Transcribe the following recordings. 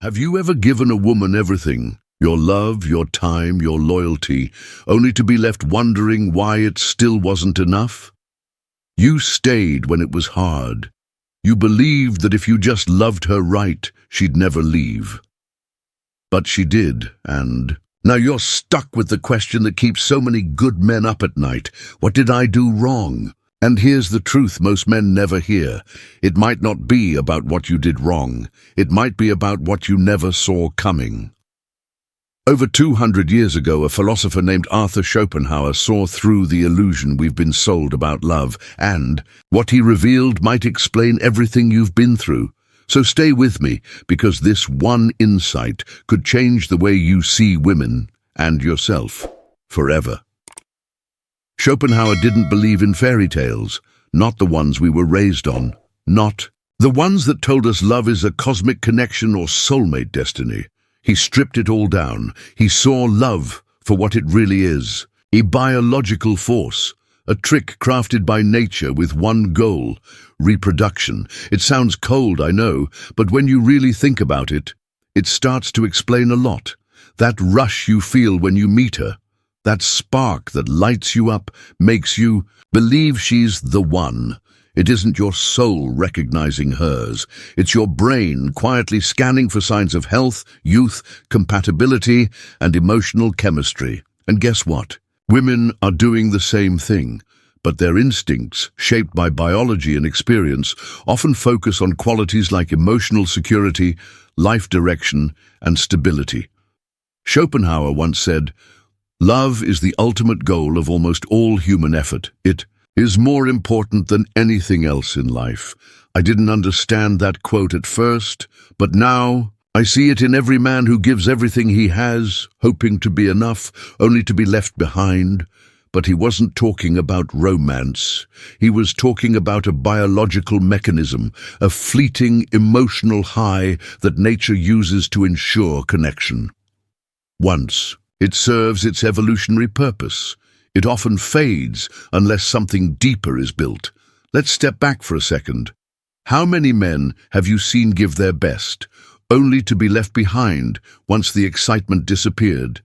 Have you ever given a woman everything, your love, your time, your loyalty, only to be left wondering why it still wasn't enough? You stayed when it was hard. You believed that if you just loved her right, she'd never leave. But she did, and now you're stuck with the question that keeps so many good men up at night. What did I do wrong? And here's the truth most men never hear. It might not be about what you did wrong. It might be about what you never saw coming. Over 200 years ago, a philosopher named Arthur Schopenhauer saw through the illusion we've been sold about love, and what he revealed might explain everything you've been through. So stay with me, because this one insight could change the way you see women and yourself forever. Schopenhauer didn't believe in fairy tales, not the ones we were raised on, not the ones that told us love is a cosmic connection or soulmate destiny. He stripped it all down. He saw love for what it really is, a biological force, a trick crafted by nature with one goal, reproduction. It sounds cold, I know, but when you really think about it, it starts to explain a lot. That rush you feel when you meet her, that spark that lights you up, makes you believe she's the one. It isn't your soul recognizing hers. It's your brain quietly scanning for signs of health, youth, compatibility, and emotional chemistry. And guess what? Women are doing the same thing, but their instincts, shaped by biology and experience, often focus on qualities like emotional security, life direction, and stability. Schopenhauer once said, "Love is the ultimate goal of almost all human effort. It is more important than anything else in life." I didn't understand that quote at first, but now I see it in every man who gives everything he has, hoping to be enough, only to be left behind. But he wasn't talking about romance. He was talking about a biological mechanism, a fleeting emotional high that nature uses to ensure connection. Once it serves its evolutionary purpose, it often fades unless something deeper is built. Let's step back for a second. How many men have you seen give their best, only to be left behind once the excitement disappeared?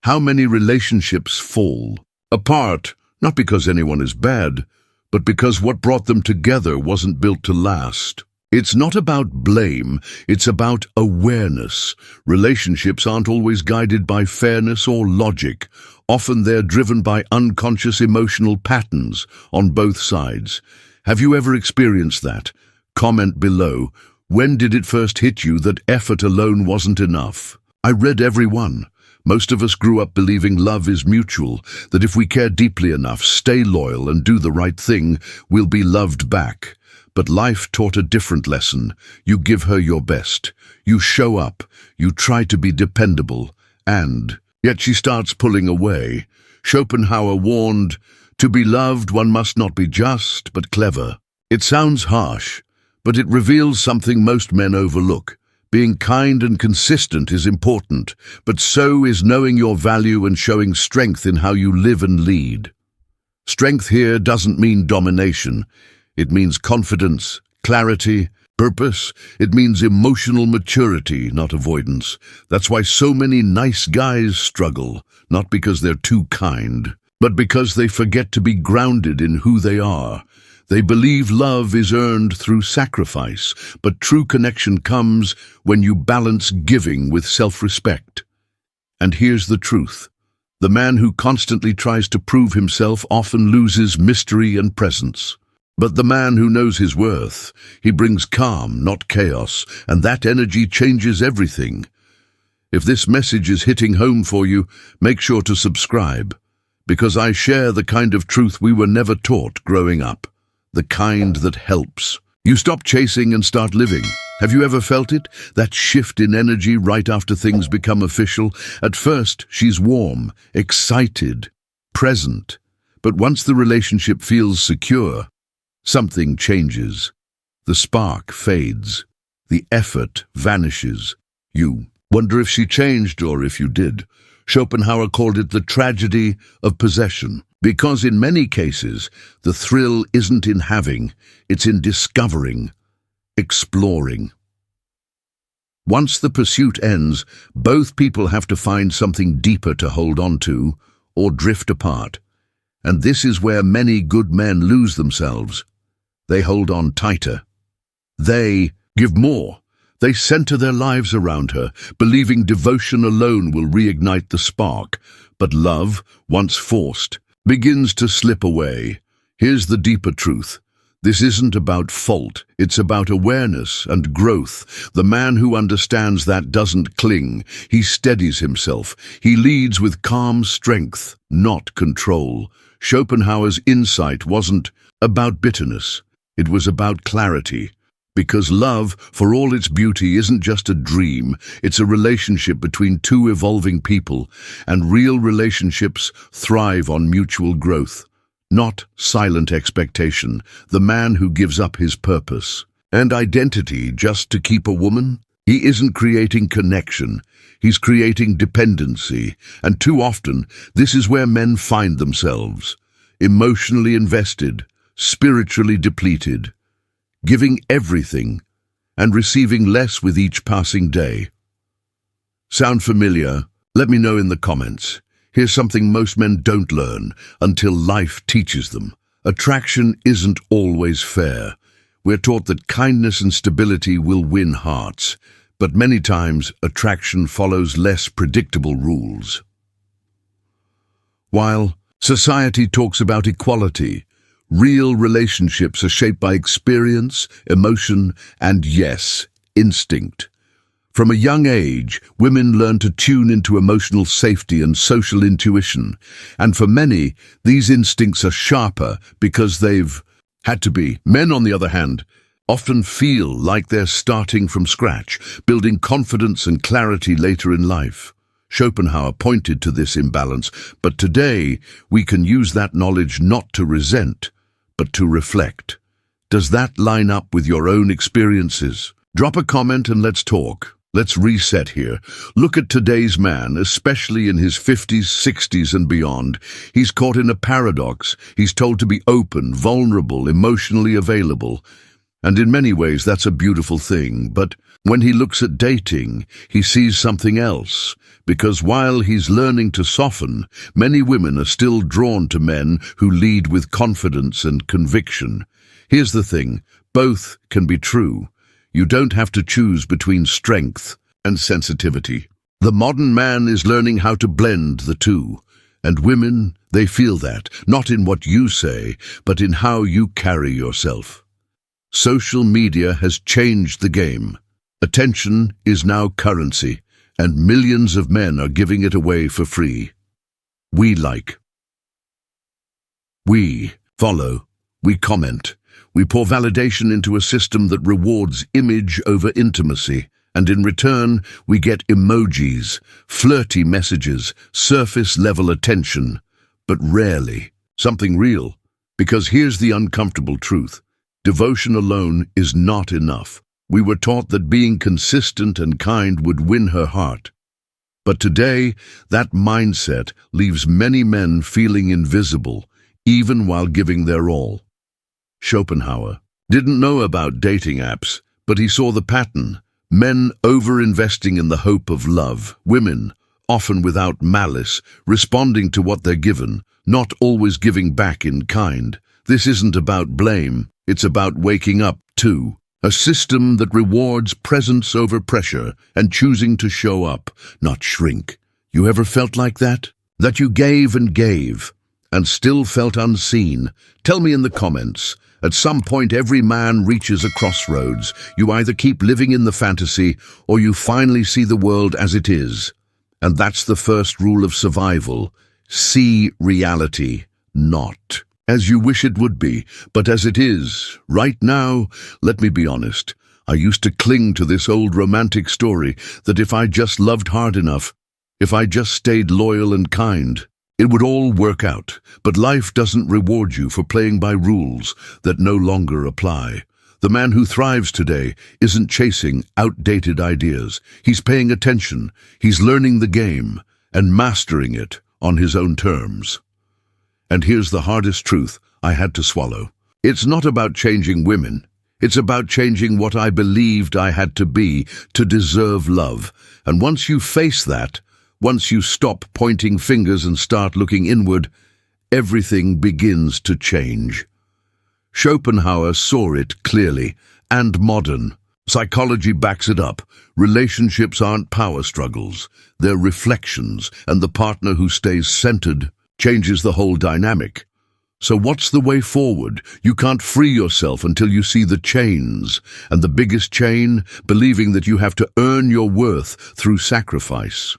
How many relationships fall apart, not because anyone is bad, but because what brought them together wasn't built to last? It's not about blame, it's about awareness. Relationships aren't always guided by fairness or logic. Often they're driven by unconscious emotional patterns on both sides. Have you ever experienced that? Comment below. When did it first hit you that effort alone wasn't enough? I read every one. Most of us grew up believing love is mutual, that if we care deeply enough, stay loyal, and do the right thing, we'll be loved back. But life taught a different lesson. You give her your best. You show up. You try to be dependable. And yet she starts pulling away. Schopenhauer warned, "To be loved, one must not be just, but clever." It sounds harsh, but it reveals something most men overlook. Being kind and consistent is important, but so is knowing your value and showing strength in how you live and lead. Strength here doesn't mean domination. It means confidence, clarity, purpose. It means emotional maturity, not avoidance. That's why so many nice guys struggle, not because they're too kind, but because they forget to be grounded in who they are. They believe love is earned through sacrifice, but true connection comes when you balance giving with self-respect. And here's the truth. The man who constantly tries to prove himself often loses mystery and presence. But the man who knows his worth, he brings calm, not chaos, and that energy changes everything. If this message is hitting home for you, make sure to subscribe, because I share the kind of truth we were never taught growing up, the kind that helps. You stop chasing and start living. Have you ever felt it? That shift in energy right after things become official? At first, she's warm, excited, present. But once the relationship feels secure, something changes. The spark fades. The effort vanishes. You wonder if she changed or if you did. Schopenhauer called it the tragedy of possession, because in many cases, the thrill isn't in having, it's in discovering, exploring. Once the pursuit ends, both people have to find something deeper to hold on to, or drift apart. And this is where many good men lose themselves. They hold on tighter. They give more. They center their lives around her, believing devotion alone will reignite the spark. But love, once forced, begins to slip away. Here's the deeper truth. This isn't about fault, it's about awareness and growth. The man who understands that doesn't cling. He steadies himself. He leads with calm strength, not control. Schopenhauer's insight wasn't about bitterness. It was about clarity. Because love, for all its beauty, isn't just a dream. It's a relationship between two evolving people, and real relationships thrive on mutual growth. Not silent expectation, the man who gives up his purpose and identity just to keep a woman. He isn't creating connection, he's creating dependency, and too often this is where men find themselves, emotionally invested, spiritually depleted, giving everything and receiving less with each passing day. Sound familiar? Let me know in the comments. Here's something most men don't learn until life teaches them. Attraction isn't always fair. We're taught that kindness and stability will win hearts, but many times attraction follows less predictable rules. While society talks about equality, real relationships are shaped by experience, emotion, and yes, instinct. From a young age, women learn to tune into emotional safety and social intuition, and for many, these instincts are sharper because they've had to be. Men, on the other hand, often feel like they're starting from scratch, building confidence and clarity later in life. Schopenhauer pointed to this imbalance, but today we can use that knowledge not to resent, but to reflect. Does that line up with your own experiences? Drop a comment and let's talk. Let's reset here. Look at today's man, especially in his 50s, 60s and beyond. He's caught in a paradox. He's told to be open, vulnerable, emotionally available. And in many ways, that's a beautiful thing. But when he looks at dating, he sees something else. Because while he's learning to soften, many women are still drawn to men who lead with confidence and conviction. Here's the thing, both can be true. You don't have to choose between strength and sensitivity. The modern man is learning how to blend the two. And women, they feel that, not in what you say, but in how you carry yourself. Social media has changed the game. Attention is now currency, and millions of men are giving it away for free. We like. We follow. We comment. We pour validation into a system that rewards image over intimacy, and in return, we get emojis, flirty messages, surface-level attention, but rarely something real. Because here's the uncomfortable truth. Devotion alone is not enough. We were taught that being consistent and kind would win her heart. But today, that mindset leaves many men feeling invisible, even while giving their all. Schopenhauer didn't know about dating apps, but he saw the pattern. Men over-investing in the hope of love, women, often without malice, responding to what they're given, not always giving back in kind. This isn't about blame, it's about waking up to a system that rewards presence over pressure and choosing to show up, not shrink. You ever felt like that? That you gave and still felt unseen? Tell me in the comments. At some point, every man reaches a crossroads. You either keep living in the fantasy or you finally see the world as it is. And that's the first rule of survival. See reality, not as you wish it would be, but as it is. Right now, let me be honest, I used to cling to this old romantic story that if I just loved hard enough, if I just stayed loyal and kind, it would all work out. But life doesn't reward you for playing by rules that no longer apply. The man who thrives today isn't chasing outdated ideas. He's paying attention, he's learning the game, and mastering it on his own terms. And here's the hardest truth I had to swallow. It's not about changing women. It's about changing what I believed I had to be to deserve love. And once you face that, once you stop pointing fingers and start looking inward, everything begins to change. Schopenhauer saw it clearly, and modern psychology backs it up. Relationships aren't power struggles, they're reflections, and the partner who stays centered changes the whole dynamic. So what's the way forward? You can't free yourself until you see the chains, and the biggest chain, believing that you have to earn your worth through sacrifice.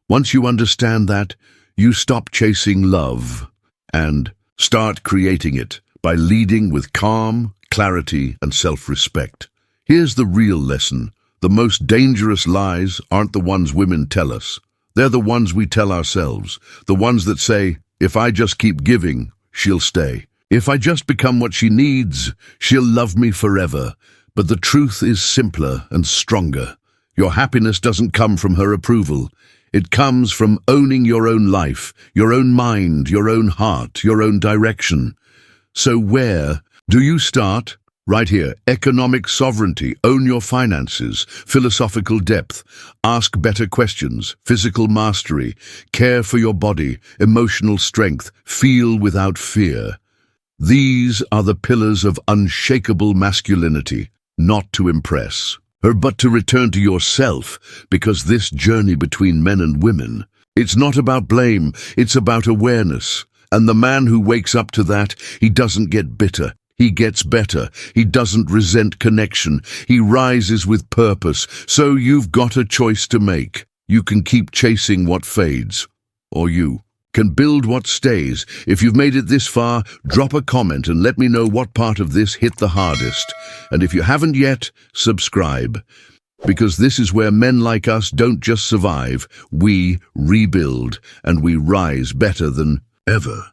Once you understand that, you stop chasing love and start creating it by leading with calm, clarity, and self-respect. Here's the real lesson. The most dangerous lies aren't the ones women tell us. They're the ones we tell ourselves, the ones that say, if I just keep giving, she'll stay. If I just become what she needs, she'll love me forever. But the truth is simpler and stronger. Your happiness doesn't come from her approval. It comes from owning your own life, your own mind, your own heart, your own direction. So where do you start? Right here. Economic sovereignty. Own your finances. Philosophical depth. Ask better questions. Physical mastery. Care for your body. Emotional strength. Feel without fear. These are the pillars of unshakable masculinity, not to impress her, but to return to yourself, because this journey between men and women, it's not about blame, it's about awareness. And the man who wakes up to that, he doesn't get bitter. He gets better. He doesn't resent connection. He rises with purpose. So you've got a choice to make. You can keep chasing what fades, or you can build what stays. If you've made it this far, drop a comment and let me know what part of this hit the hardest. And if you haven't yet, subscribe. Because this is where men like us don't just survive, we rebuild, and we rise better than ever.